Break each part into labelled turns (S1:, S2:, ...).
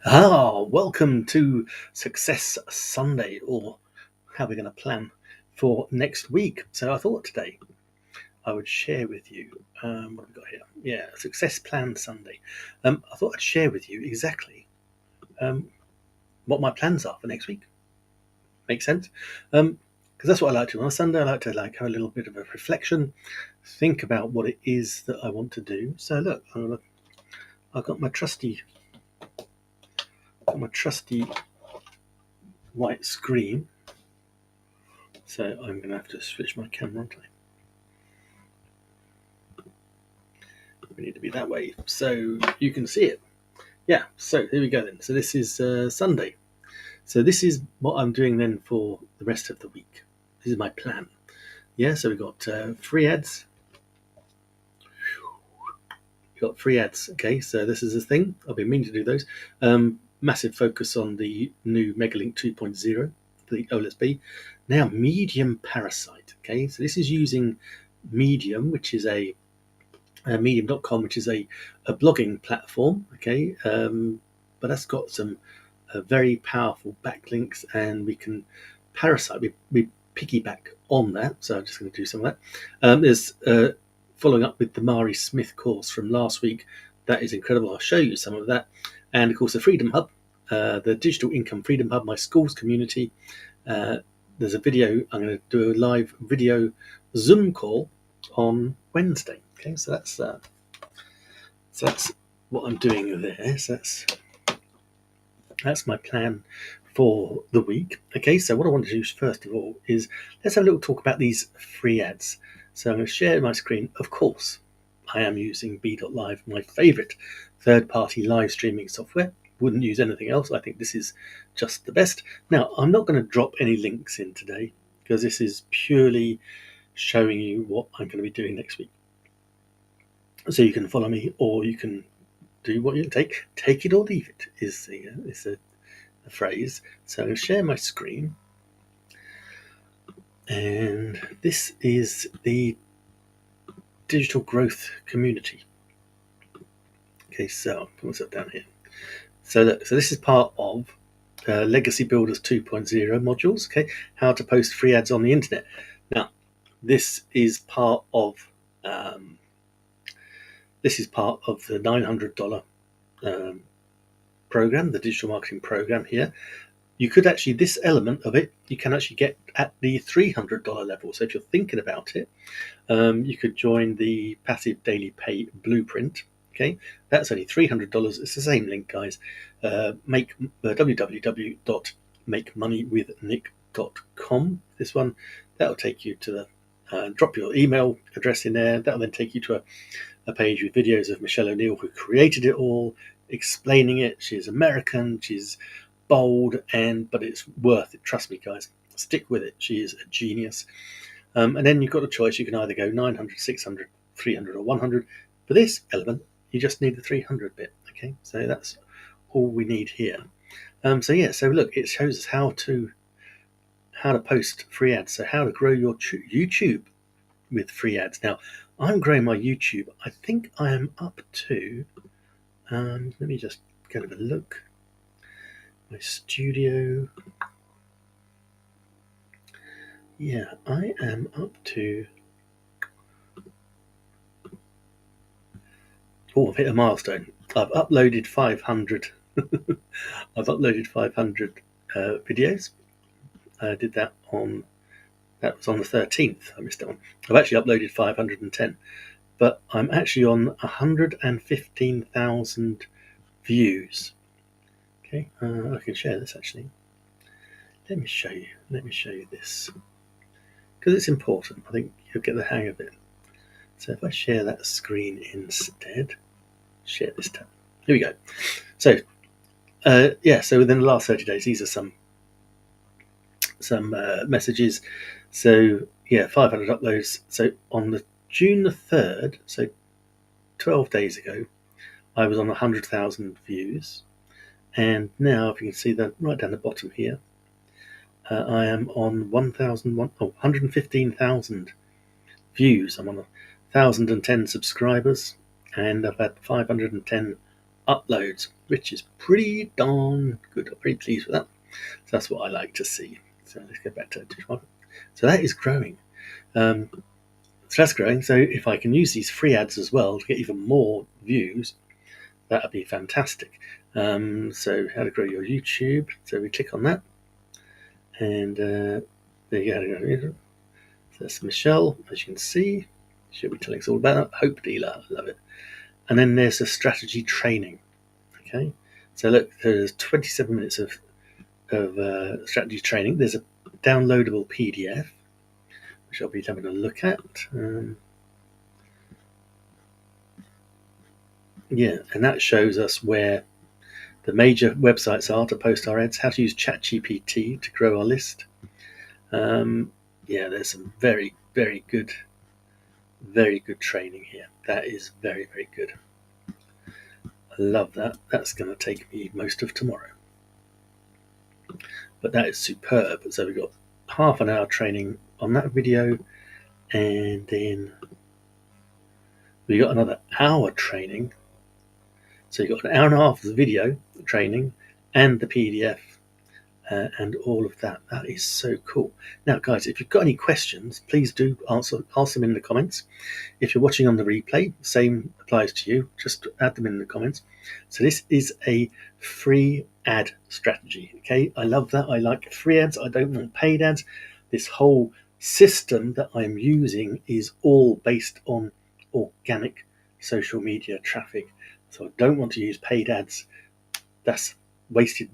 S1: Welcome to Success Sunday, or how we're going to plan for next week. So I thought today I would share with you what have we got here. Yeah, Success Plan Sunday. I thought I'd share with you exactly um, what my plans are for next week. Makes sense? Because that's what I like to do on a Sunday. I like to have a little bit of a reflection, think about what it is that I want to do. So look, I've got my trusty white screen. So I'm going to have to switch my camera, aren't I? We need to be that way so you can see it. Yeah, so here we go then. So this is Sunday. So this is what I'm doing then for the rest of the week. This is my plan. Yeah, so we've got free ads. We've got free ads. Okay, so this is a thing. I've been meaning to do those. Massive focus on the new Megalink 2.0, the OLSB. Now, Medium Parasite. Okay, so this is using Medium, which is a medium.com, which is a blogging platform. Okay, but that's got some very powerful backlinks, and we can parasite, we piggyback on that. So I'm just going to do some of that. There's following up with the Mari Smith course from last week. That is incredible. I'll show you some of that. And of course, the Freedom Hub, the Digital Income Freedom Hub, my schools community. There's a video. I'm going to do a live video Zoom call on Wednesday. Okay, so that's what I'm doing there. So that's my plan for the week. Okay, so what I want to do first of all is let's have a little talk about these free ads. So I'm going to share my screen. Of course, I am using B.Live, my favorite third-party live streaming software. Wouldn't use anything else. I think this is just the best. Now, I'm not going to drop any links in today because this is purely showing you what I'm going to be doing next week. So you can follow me, or you can do what you take it or leave it is a phrase. So I'll share my screen, and this is the digital growth community. Okay, so I'll put myself down here. So this is part of Legacy Builders 2.0 modules. Okay, how to post free ads on the internet. Now, this is part of the $900 program, the digital marketing program here. You could actually, this element of it, you can actually get at the $300 level. So if you're thinking about it, you could join the Passive Daily Pay Blueprint. Okay, that's only $300. It's the same link, guys. www.makemoneywithnick.com. This one, that'll take you to the drop your email address in there. That'll then take you to a page with videos of Michelle O'Neill, who created it all, explaining it. She's American, she's bold, but it's worth it. Trust me, guys. Stick with it. She is a genius. And then you've got a choice. You can either go 900, 600, 300, or 100. For this element, you just need the 300 bit. Okay, so that's all we need here. So look, it shows us how to post free ads. So how to grow your YouTube with free ads. Now, I'm growing my YouTube. I think I am up to. Let me just go have a look. My studio. Yeah, I am up to. Oh, I've hit a milestone. I've uploaded 500. I've uploaded 500 videos. I did that was on the 13th. I missed that one. I've actually uploaded 510, but I'm actually on 115,000 views. Okay, I can share this actually. Let me show you this because it's important. I think you'll get the hang of it. So if I share that screen instead, share this tab. Here we go. So so within the last 30 days, these are some messages. So 500 uploads. So on the June the 3rd, so 12 days ago, I was on 100,000 views, and now if you can see that right down the bottom here, I am on 115,000 views. I'm on 1,010 subscribers, and I've had 510 uploads, which is pretty darn good. I'm pretty pleased with that. So that's what I like to see. So let's go back to digital marketing. So that is growing. So that's growing. So if I can use these free ads as well to get even more views, that would be fantastic. So how to grow your YouTube. So we click on that, and there you go. So that's Michelle, as you can see. She'll be telling us all about that. Hope Dealer, I love it. And then there's the strategy training. Okay, so look, there's 27 minutes of strategy training. There's a downloadable PDF, which I'll be having a look at. Yeah, and that shows us where the major websites are to post our ads, how to use ChatGPT to grow our list. Yeah, there's some very, very good training here. That is very, very good. I love that. That's going to take me most of tomorrow. But that is superb. So we've got half an hour training on that video, and then we got another hour training. So you've got an hour and a half of video training and the PDF and all of that. That is so cool. Now, guys, if you've got any questions, please do ask them in the comments. If you're watching on the replay, same applies to you. Just add them in the comments. So this is a free ad strategy. Okay, I love that. I like free ads. I don't want paid ads. This whole system that I'm using is all based on organic social media traffic. So I don't want to use paid ads. That's wasted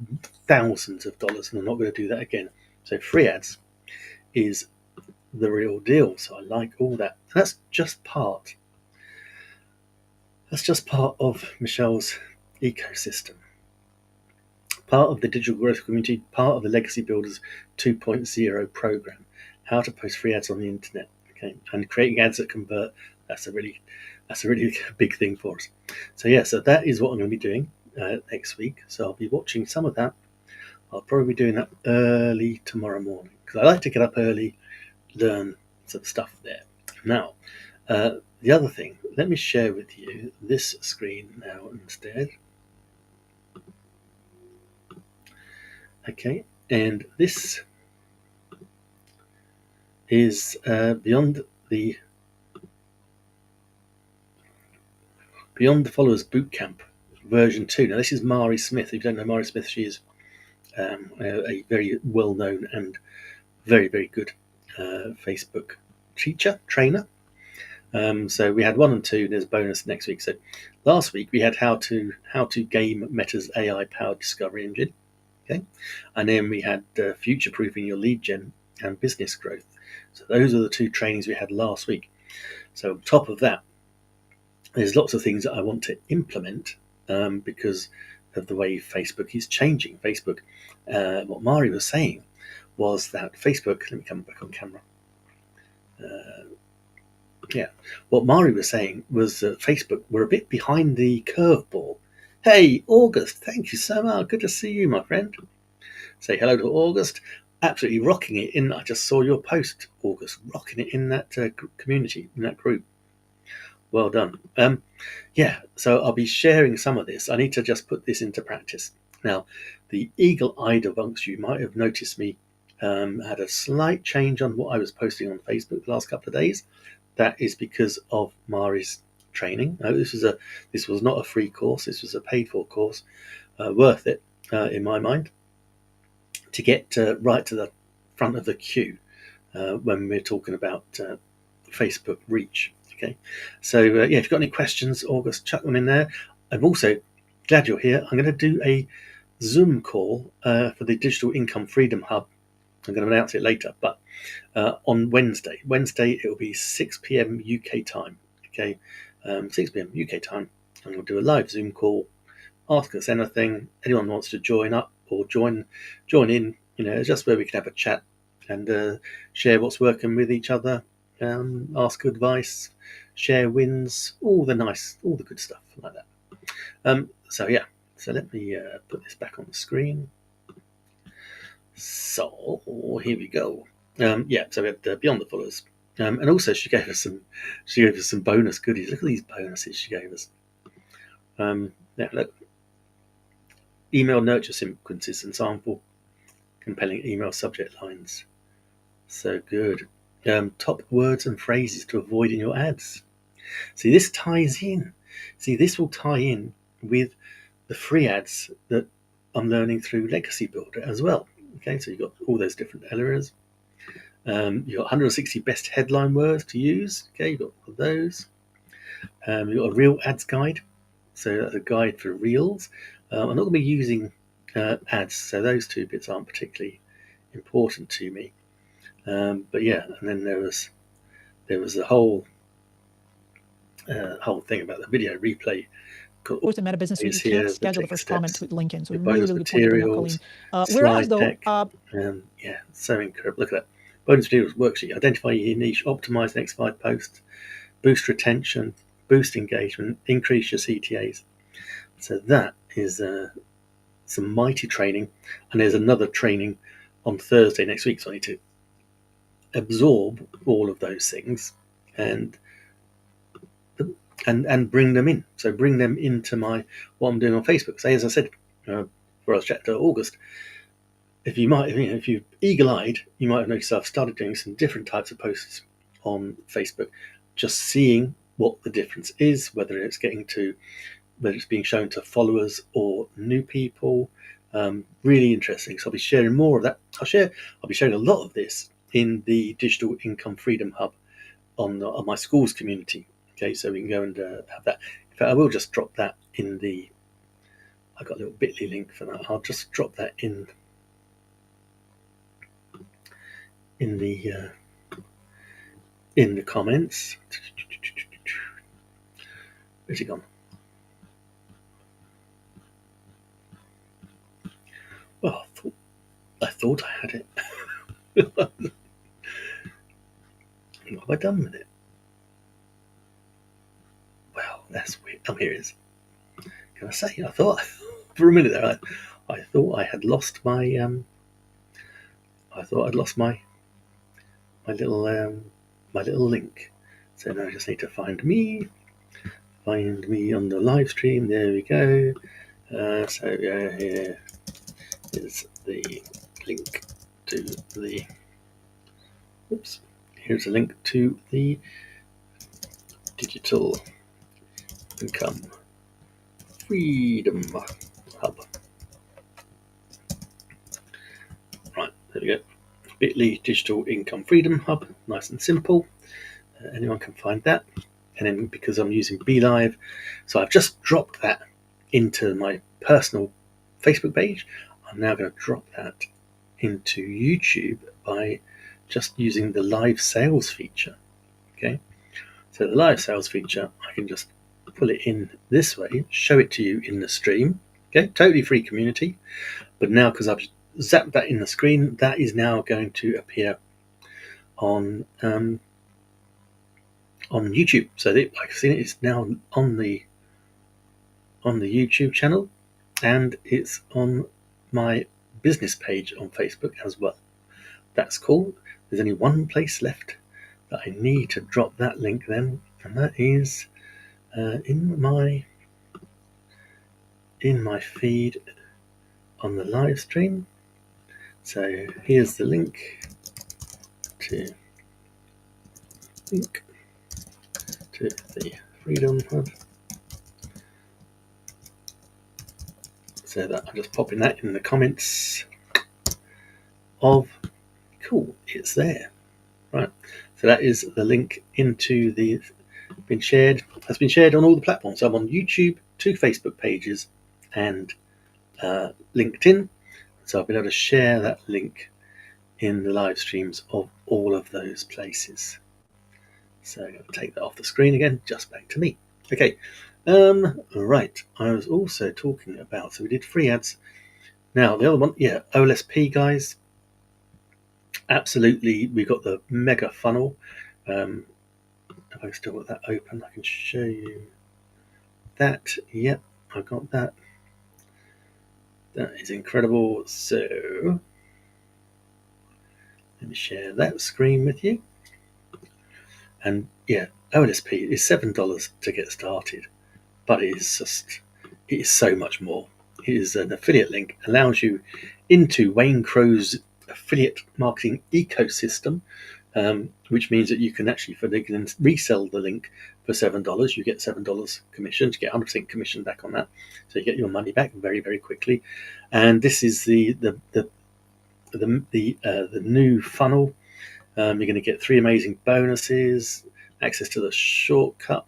S1: thousands of dollars, and I'm not going to do that again. So free ads is the real deal. So I like all that. That's just part of Michelle's ecosystem, part of the digital growth community, part of the Legacy Builders 2.0 program. How to post free ads on the internet, okay, and creating ads that convert. That's a really big thing for us. So yeah, so that is what I'm going to be doing next week. So I'll be watching some of that. I'll probably be doing that early tomorrow morning because I like to get up early, learn some stuff there. Now, the other thing, let me share with you this screen now instead. Okay, and this is Beyond the Followers Bootcamp version 2. Now, this is Mari Smith. If you don't know Mari Smith, she is a very well-known and very, very good Facebook trainer. So we had 1 and 2. There's a bonus next week. So last week we had how to game Meta's AI-powered discovery engine. Okay, and then we had future-proofing your lead gen and business growth. So those are the 2 trainings we had last week. So on top of that, there's lots of things that I want to implement because of the way Facebook is changing. Facebook, what Mari was saying was that Facebook, let me come back on camera. What Mari was saying was that Facebook were a bit behind the curveball. Hey, August, thank you so much. Good to see you, my friend. Say hello to August. Absolutely rocking it in. I just saw your post, August, rocking it in that community, in that group. Well done. So I'll be sharing some of this. I need to just put this into practice. Now, the eagle-eyed amongst you might have noticed me had a slight change on what I was posting on Facebook the last couple of days. That is because of Mari's training. No, this was not a free course. This was a paid-for course, worth it in my mind, to get right to the front of the queue when we're talking about Facebook reach. Okay, so if you've got any questions, August, chuck them in there. I'm also glad you're here. I'm going to do a Zoom call for the Digital Income Freedom Hub. I'm going to announce it later, but on Wednesday it will be 6 p.m. UK time. Okay, 6 p.m. UK time. I'm going to do a live Zoom call. Ask us anything. Anyone wants to join up or join in, just where we can have a chat and share what's working with each other, ask advice, share wins, all the good stuff like that. So let me put this back on the screen. So here we go. So we had Beyond the Followers, and also she gave us some bonus goodies. Look at these bonuses she gave us. Look, email nurture sequences and sample compelling email subject lines. So good. Top words and phrases to avoid in your ads. See, this ties in. See, this will tie in with the free ads that I'm learning through Legacy Builder as well. Okay, so you've got all those different areas. You've got 160 best headline words to use. Okay, you've got all of those. You've got a real ads guide. So that's a guide for reels. I'm not going to be using ads, so those two bits aren't particularly important to me. But yeah, and then there was the whole thing about the video replay.
S2: Post in Meta Business Suite, you can't schedule the first comment to link in. So
S1: the
S2: really,
S1: bonus
S2: really good point to bring up,
S1: materials,
S2: Colleen. Whereas
S1: slide
S2: though,
S1: deck, yeah, so incredible. Look at that. Bonus materials worksheet. Identify your niche, optimize the next 5 posts, boost retention, boost engagement, increase your CTAs. So that is some mighty training. And there's another training on Thursday next week. So I need to absorb all of those things and bring them in. So bring them into what I'm doing on Facebook. So as I said, for us chat to August, if you're eagle-eyed, you might have noticed I've started doing some different types of posts on Facebook, just seeing what the difference is, whether it's being shown to followers or new people. Really interesting. So I'll be sharing more of that. I'll be sharing a lot of this in the Digital Income Freedom Hub on my schools community. Okay, so we can go and have that. In fact, I will just drop that in I've got a little bit.ly link for that. I'll just drop that in the comments. Where's it gone? Well, I thought I had it. What have I done with it? Well, that's weird. Oh, here it is. Can I say? I thought for a minute there, I thought I had lost my my little link. So now I just need to find me on the live stream. There we go. So here is the link to the. Oops. Here's a link to the Digital Income Freedom Hub. Right, there we go. bit.ly Digital Income Freedom Hub, nice and simple. Anyone can find that. And then because I'm using BeLive, so I've just dropped that into my personal Facebook page. I'm now going to drop that into YouTube by just using the live sales feature. Okay, so the live sales feature, I can just pull it in this way, show it to you in the stream. Okay, totally free community. But now because I've zapped that in the screen, that is now going to appear on YouTube. So like I've seen it's now on the YouTube channel, and it's on my business page on Facebook as well. That's cool. There's only one place left that I need to drop that link then, and that is in my feed on the live stream. So here's the link to the Freedom Hub. So that I'm just popping that in the comments of cool, it's there. Right. So that is the link into has been shared on all the platforms. So I'm on YouTube, 2 Facebook pages, and LinkedIn. So I've been able to share that link in the live streams of all of those places. So I'm going to take that off the screen again, just back to me. Okay. Right. I was also talking about, so we did free ads. Now the other one, yeah, OLSP guys. Absolutely, we got the mega funnel. If I've still got that open, I can show you that. Yep, I've got that. That is incredible. So let me share that screen with you. And yeah, OLSP is $7 to get started, but it is so much more. is an affiliate link, allows you into Wayne Crow's affiliate marketing ecosystem, which means that you can actually, they can resell the link for $7. You get $7 commission. You get 100% commission back on that, so you get your money back very, very quickly. And this is the new funnel. You're going to get 3 amazing bonuses, access to the shortcut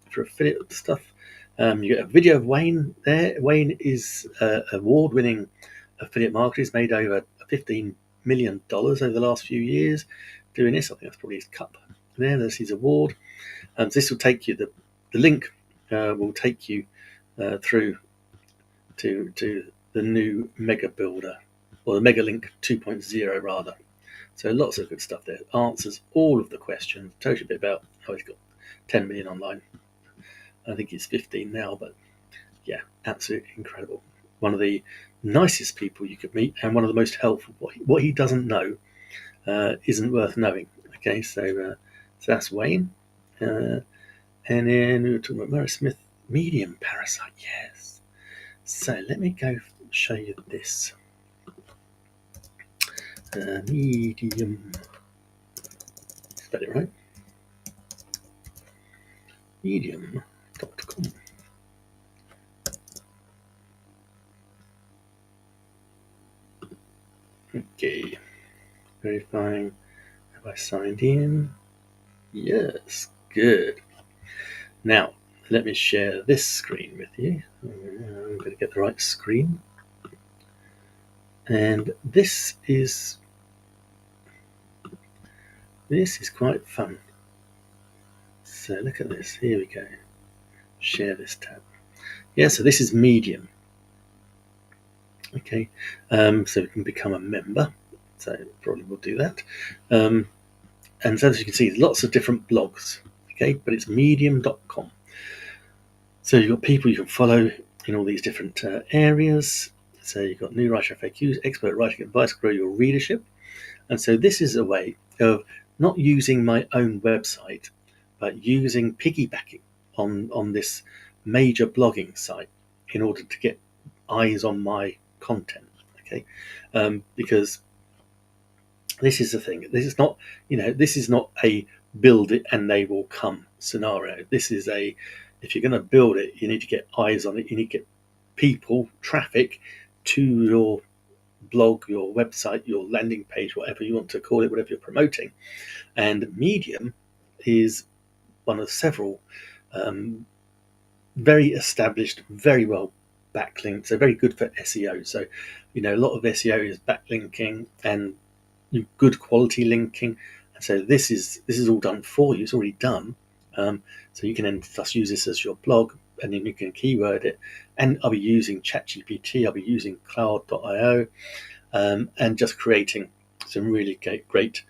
S1: for affiliate stuff. You get a video of Wayne there. Wayne is award-winning affiliate marketer. He's made over $15 million over the last few years doing this. I think that's probably his cup there. There's his award. So this will take you, the link will take you through to the new Mega Builder, or the Mega Link 2.0 rather. So lots of good stuff there. Answers all of the questions. Tells you a bit about how he's got 10 million online. I think it's 15 now, but yeah, absolutely incredible. One of the nicest people you could meet, and one of the most helpful. What he doesn't know isn't worth knowing. Okay, so that's Wayne. And then we were talking about Murray Smith, Medium Parasite. Yes. So let me go show you this. Medium. Spell it right. Medium.com. Okay. Verifying. Have I signed in? Yes. Good. Now, let me share this screen with you. I'm going to get the right screen. And this is quite fun. So look at this. Here we go. Share this tab. Yeah, so this is Medium. Okay, so we can become a member. So probably we'll do that. And so as you can see, lots of different blogs. Okay, but it's medium.com. So you've got people you can follow in all these different areas. So you've got new writer FAQs, expert writing advice, grow your readership. And so this is a way of not using my own website, but using piggybacking on this major blogging site in order to get eyes on my content. Okay, because this is the thing. This is not, this is not a build it and they will come scenario. This is if you're going to build it, you need to get eyes on it. You need to get people, traffic to your blog, your website, your landing page, whatever you want to call it, whatever you're promoting. And Medium is one of several very established, very well backlinked, so very good for SEO. So, a lot of SEO is backlinking and good quality linking. And so this is all done for you. It's already done. So you can then just use this as your blog, and then you can keyword it. And I'll be using ChatGPT. I'll be using Cloud.io, and just creating some really great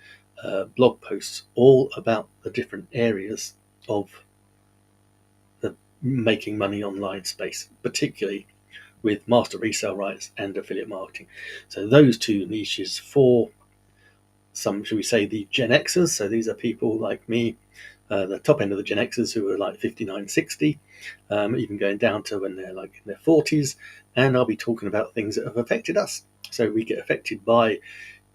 S1: blog posts all about the different areas of the making money online space, particularly with master resale rights and affiliate marketing. So those two niches for some, should we say, the Gen Xers. So these are people like me, the top end of the Gen Xers who are like 59, 60, even going down to when they're like in their 40s. And I'll be talking about things that have affected us. So we get affected by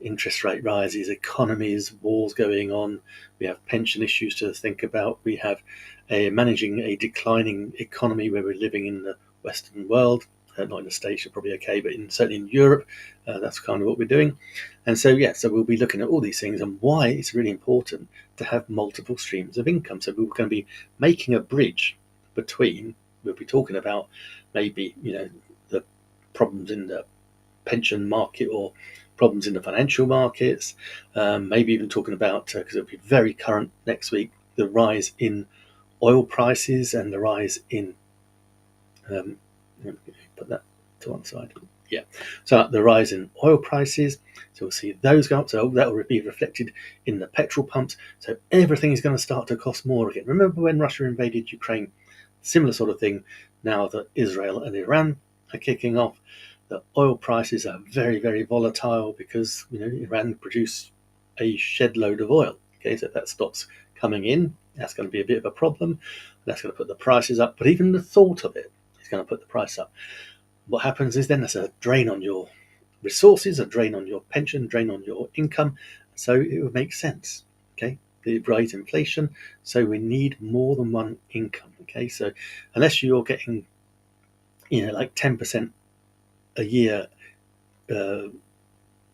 S1: interest rate rises, economies, wars going on. We have pension issues to think about. We have managing a declining economy where we're living in the Western world. Not in the States, you're probably okay, but certainly in Europe, that's kind of what we're doing. And so, so we'll be looking at all these things and why it's really important to have multiple streams of income. So we're going to be making a bridge between, we'll be talking about maybe, the problems in the pension market or problems in the financial markets, maybe even talking about, because it'll be very current next week, the rise in oil prices and the rise in put that to one side. Yeah, so the rise in oil prices, so we'll see those go up. So that will be reflected in the petrol pumps. So everything is going to start to cost more again. Remember when Russia invaded Ukraine? Similar sort of thing. Now that Israel and Iran are kicking off, the oil prices are very, very volatile because Iran produce a shed load of oil. Okay, so if that stops coming in, that's going to be a bit of a problem. That's going to put the prices up. But even the thought of it is going to put the price up. what happens is then there's a drain on your resources, a drain on your pension, drain on your income. So it would make sense. Okay, the rise inflation. So we need more than one income. Okay, so unless you're getting, like 10% a year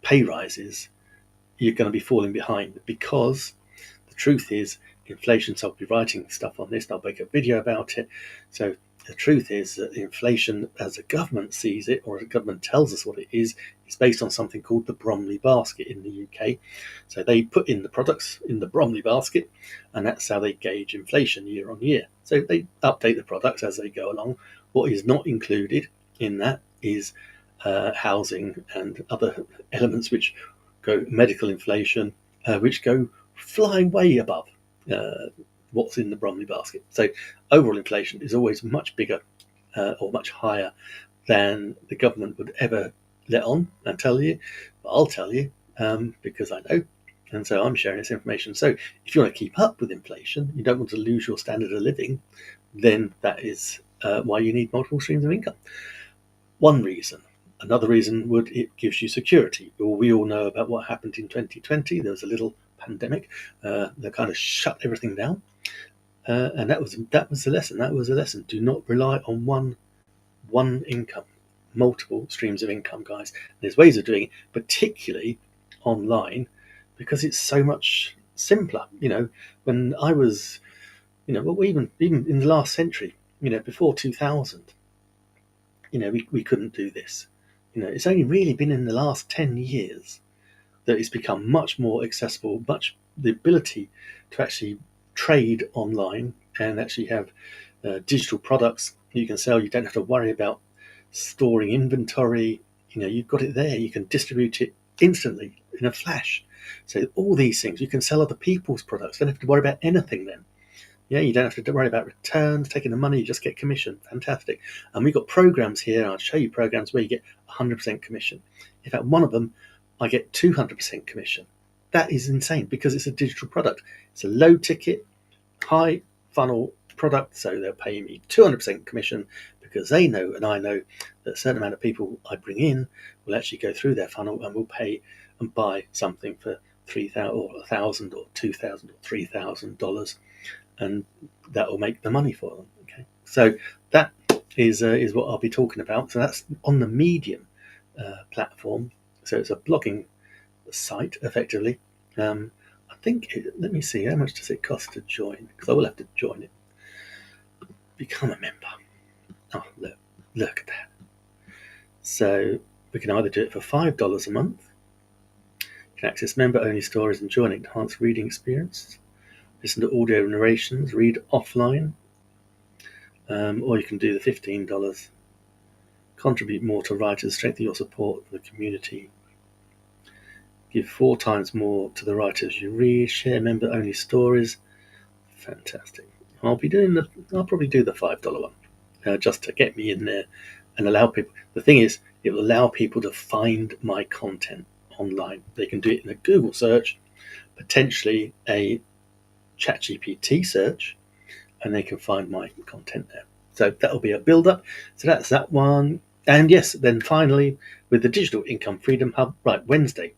S1: pay rises, you're going to be falling behind, because the truth is inflation. So I'll be writing stuff on this and I'll make a video about it. So the truth is that inflation, as the government sees it, or as the government tells us what it is based on something called the Bromley basket in the UK. So they put in the products in the Bromley basket, and that's how they gauge inflation year on year. So they update the products as they go along. What is not included in that is housing and other elements which go medical inflation, which go flying way above what's in the Bromley basket. So overall inflation is always much bigger or much higher than the government would ever let on and tell you. But I'll tell you because I know, and so I'm sharing this information. So if you want to keep up with inflation, you don't want to lose your standard of living, then that is why you need multiple streams of income. One reason. Another reason would it gives you security. Well, we all know about what happened in 2020. There was a little pandemic that kind of shut everything down, and that was the lesson. That was a lesson. Do not rely on one income, multiple streams of income, guys. There's ways of doing it, particularly online, because it's so much simpler. When I was, well, even in the last century, before 2000, we couldn't do this. It's only really been in the last 10 years that it's become much more accessible, the ability to actually trade online and actually have digital products you can sell. You don't have to worry about storing inventory. You've got it there. You can distribute it instantly in a flash. So all these things, you can sell other people's products. Don't have to worry about anything then. Yeah, you don't have to worry about returns, taking the money, you just get commission. Fantastic. And we've got programs here, I'll show you programs where you get 100% commission. In fact, one of them, I get 200% commission. That is insane because it's a digital product. It's a low ticket, high funnel product, so they're paying me 200% commission because they know and I know that a certain amount of people I bring in will actually go through their funnel and will pay and buy something for $3,000 or $1,000 or $2,000 or $3,000. And that will make the money for them. Okay, so that is what I'll be talking about. So that's on the Medium platform. So it's a blogging site, effectively. I think. Let me see. How much does it cost to join? Because I will have to join it. Become a member. Oh, look at that. So we can either do it for $5 a month. You can access member-only stories and join an enhanced reading experience. Listen to audio narrations, read offline, or you can do the $15. Contribute more to writers, strengthen your support for the community. Give 4 times more to the writers you read. Share member-only stories. Fantastic. I'll probably do the $5 one, just to get me in there and allow people. The thing is, it will allow people to find my content online. They can do it in a Google search, potentially a ChatGPT search, and they can find my content there. So that'll be a build-up. So that's that one. And yes, then finally, with the Digital Income Freedom Hub, right, Wednesday.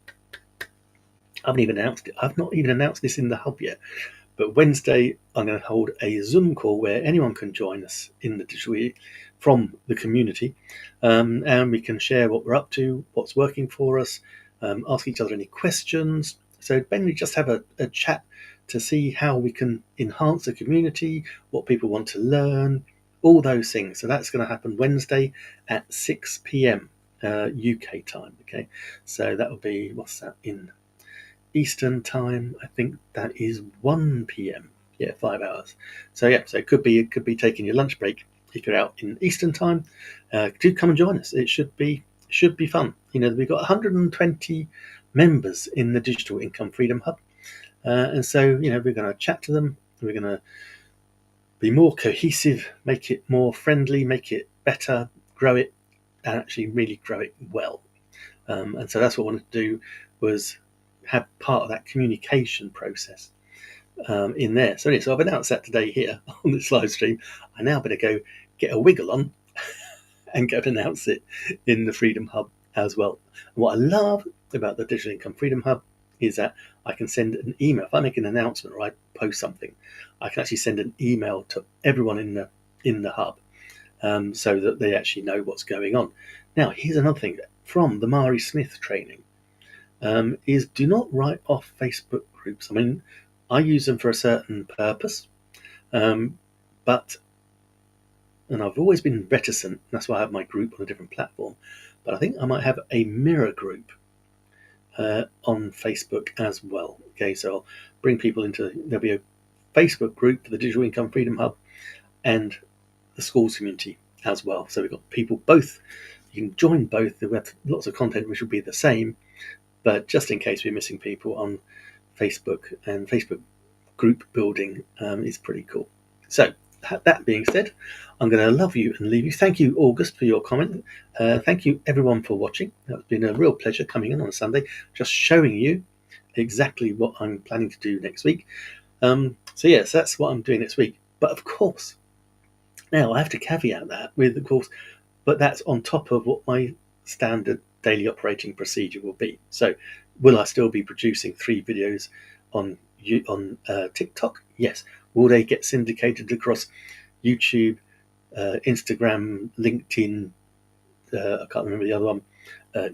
S1: I haven't even announced it. I've not even announced this in the hub yet. But Wednesday, I'm going to hold a Zoom call where anyone can join us in the digital from the community, and we can share what we're up to, what's working for us, ask each other any questions. So mainly just have a chat to see how we can enhance the community, what people want to learn, all those things. So that's going to happen Wednesday at 6 p.m. UK time. Okay, so that will be, what's that, in Eastern time? I think that is 1 p.m. Yeah, 5 hours. So yeah, so it could be taking your lunch break if you're out in Eastern time. Do come and join us. It should be fun. We've got 120 members in the Digital Income Freedom Hub. And so, we're going to chat to them. We're going to be more cohesive, make it more friendly, make it better, grow it, and actually really grow it well. And so that's what I wanted to do, was have part of that communication process in there. So I've announced that today here on this live stream. I now better go get a wiggle on and go and announce it in the Freedom Hub as well. And what I love about the Digital Income Freedom Hub is that I can send an email. If I make an announcement or I post something, I can actually send an email to everyone in the hub, so that they actually know what's going on. Now, here's another thing from the Mari Smith training, is do not write off Facebook groups. I mean, I use them for a certain purpose, but and I've always been reticent. That's why I have my group on a different platform. But I think I might have a mirror group on Facebook as well. Okay, so I'll bring people into. There'll be a Facebook group for the Digital Income Freedom Hub and the schools community as well. So we've got people both. You can join both. We have lots of content which will be the same, but just in case we're missing people on Facebook, and Facebook group building is pretty cool. So that being said, I'm going to love you and leave you. Thank you, August, for your comment. Thank you, everyone, for watching. It's been a real pleasure coming in on a Sunday, just showing you exactly what I'm planning to do next week. So yes, that's what I'm doing next week. But of course, now I have to caveat that with, of course, but that's on top of what my standard daily operating procedure will be. So will I still be producing 3 videos on TikTok? Yes. Will they get syndicated across YouTube, Instagram, LinkedIn? I can't remember the other one.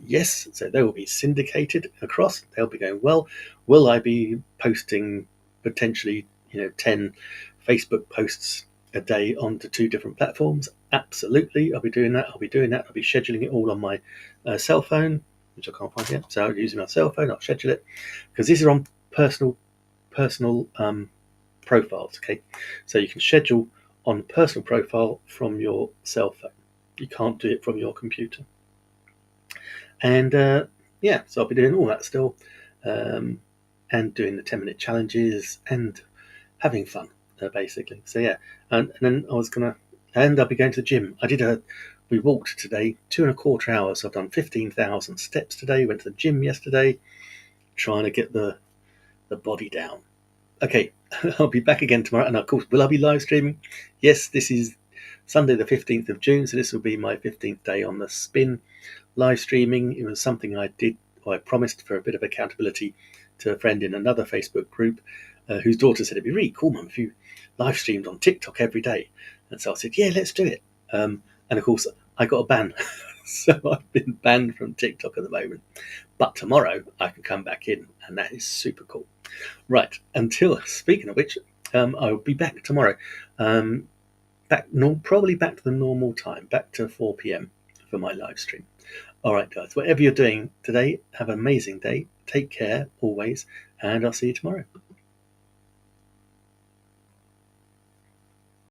S1: Yes, so they will be syndicated across. They'll be going well. Will I be posting potentially 10 Facebook posts a day onto 2 different platforms? Absolutely, I'll be doing that. I'll be scheduling it all on my cell phone, which I can't find yet. So I'm using my cell phone. I'll schedule it because these are on personal profiles. Okay, so you can schedule on personal profile from your cell phone. You can't do it from your computer. And so I'll be doing all that still, and doing the 10-minute challenges and having fun, basically. So yeah, and then I'll be going to the gym. We walked today 2.25 hours. I've done 15,000 steps today. Went to the gym yesterday, trying to get the body down. Okay, I'll be back again tomorrow. And of course, will I be live streaming? Yes, this is Sunday the 15th of June, so this will be my 15th day on the spin live streaming. It was something I promised for a bit of accountability to a friend in another Facebook group, whose daughter said it'd be really cool, Mum, if you live streamed on TikTok every day. And so I said, yeah, let's do it. And of course, I got a ban. So I've been banned from TikTok at the moment. But tomorrow I can come back in, and that is super cool. Right, speaking of which, I'll be back tomorrow. Probably back to the normal time, back to 4 p.m. for my live stream. All right, guys, whatever you're doing today, have an amazing day. Take care always, and I'll see you tomorrow.